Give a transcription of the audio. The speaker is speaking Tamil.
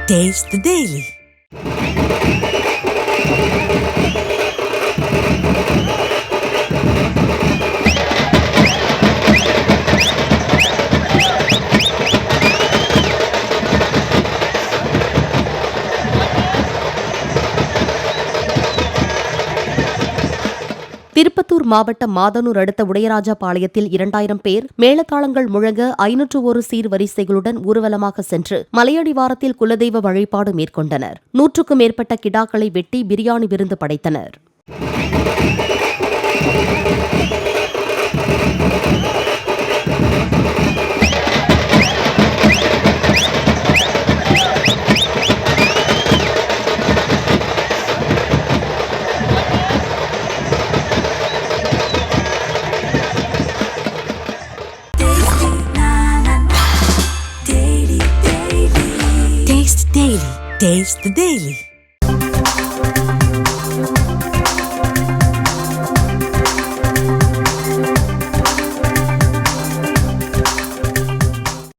Taste the Daily. திருப்பத்தூர் மாவட்டம் மாதனூர் அடுத்த உடையராஜபாளையத்தில் 2000 பேர் மேளதாளங்கள் முழங்க 501 சீர்வரிசைகளுடன் ஊர்வலமாக சென்று மலையடிவாரத்தில் குலதெய்வ வழிபாடு மேற்கொண்டனர். 100க்கும் மேற்பட்ட கிடாக்களை வெட்டி பிரியாணி விருந்து படைத்தனர். Taste the Daily.